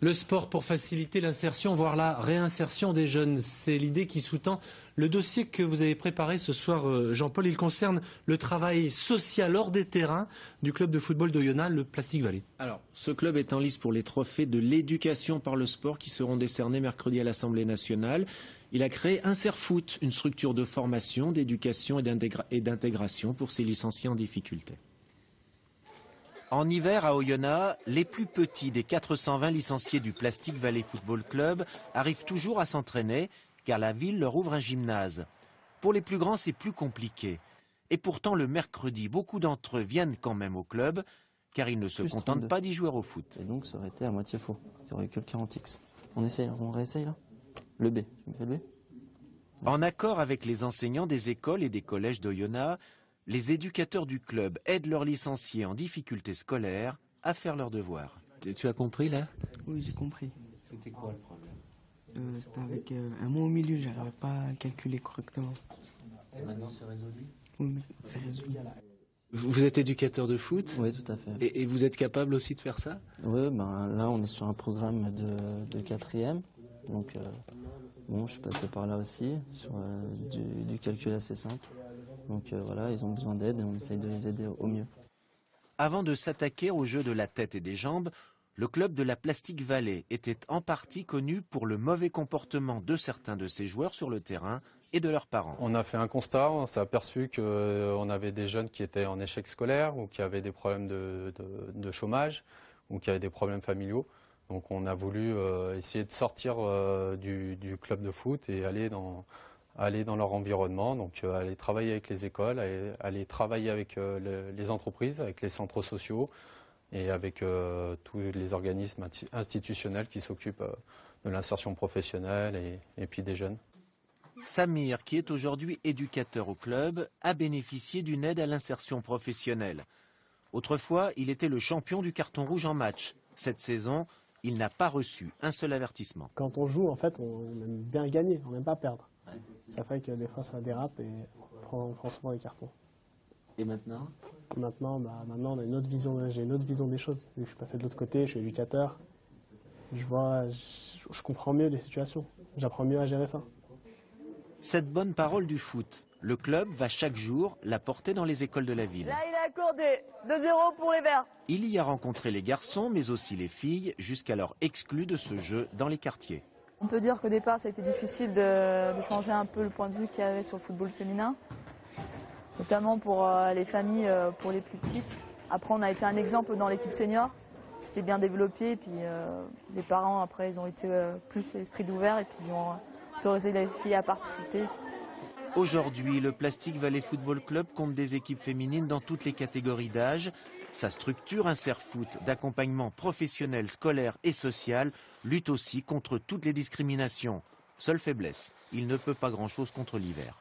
Le sport pour faciliter l'insertion, voire la réinsertion des jeunes. C'est l'idée qui sous-tend le dossier que vous avez préparé ce soir, Jean-Paul. Il concerne le travail social hors des terrains du club de football d'Oyonnax, le Plastic Valley. Alors, ce club est en lice pour les trophées de l'éducation par le sport qui seront décernés mercredi à l'Assemblée nationale. Il a créé Inserfoot, une structure de formation, d'éducation et d'intégration pour ses licenciés en difficulté. En hiver, à Oyonnax, les plus petits des 420 licenciés du Plastic Valley Football Club arrivent toujours à s'entraîner, car la ville leur ouvre un gymnase. Pour les plus grands, c'est plus compliqué. Et pourtant, le mercredi, beaucoup d'entre eux viennent quand même au club, car ils ne se contentent pas d'y jouer au foot. Et donc, ça aurait été à moitié faux. Il n'y aurait eu que le 40X. On essaye, on réessaye là. Le B, tu me fais le B? En accord avec les enseignants des écoles et des collèges d'Oyonnax, les éducateurs du club aident leurs licenciés en difficulté scolaire à faire leurs devoirs. Tu as compris là? Oui, j'ai compris. C'était quoi le problème? C'était avec un mot au milieu, j'arrivais pas à calculer correctement. Et maintenant c'est résolu? Oui, mais c'est résolu. Vous êtes éducateur de foot? Oui, tout à fait. Et vous êtes capable aussi de faire ça? Oui, ben, là, on est sur un programme de 4e. Donc, bon, je suis passé par là aussi, sur du calcul assez simple. Donc voilà, ils ont besoin d'aide et on essaye de les aider au mieux. Avant de s'attaquer au jeu de la tête et des jambes, le club de la Plastic Valley était en partie connu pour le mauvais comportement de certains de ses joueurs sur le terrain et de leurs parents. On a fait un constat, on s'est aperçu qu'on avait des jeunes qui étaient en échec scolaire ou qui avaient des problèmes de chômage ou qui avaient des problèmes familiaux. Donc on a voulu essayer de sortir du club de foot et aller dans leur environnement, donc aller travailler avec les écoles, aller travailler avec les entreprises, avec les centres sociaux et avec tous les organismes institutionnels qui s'occupent de l'insertion professionnelle et puis des jeunes. Samir, qui est aujourd'hui éducateur au club, a bénéficié d'une aide à l'insertion professionnelle. Autrefois, il était le champion du carton rouge en match. Cette saison, il n'a pas reçu un seul avertissement. Quand on joue, en fait, on aime bien gagner, on n'aime pas perdre. Ça fait que des fois ça dérape et on prend souvent les cartons. Et maintenant? Maintenant, on a une autre vision, j'ai une autre vision des choses. Je suis passé de l'autre côté, je suis éducateur. Je comprends mieux les situations. J'apprends mieux à gérer ça. Cette bonne parole du foot, le club va chaque jour la porter dans les écoles de la ville. Là, il a accordé 2-0 pour les Verts. Il y a rencontré les garçons, mais aussi les filles, jusqu'alors exclus de ce jeu dans les quartiers. On peut dire qu'au départ, ça a été difficile de changer un peu le point de vue qu'il y avait sur le football féminin, notamment pour les familles, pour les plus petites. Après, on a été un exemple dans l'équipe senior, qui s'est bien développé, et puis les parents, après, ils ont été plus l'esprit d'ouvert, et puis ils ont autorisé les filles à participer. Aujourd'hui, le Plastic Valley Football Club compte des équipes féminines dans toutes les catégories d'âge. Sa structure Inserfoot d'accompagnement professionnel, scolaire et social lutte aussi contre toutes les discriminations. Seule faiblesse, il ne peut pas grand-chose contre l'hiver.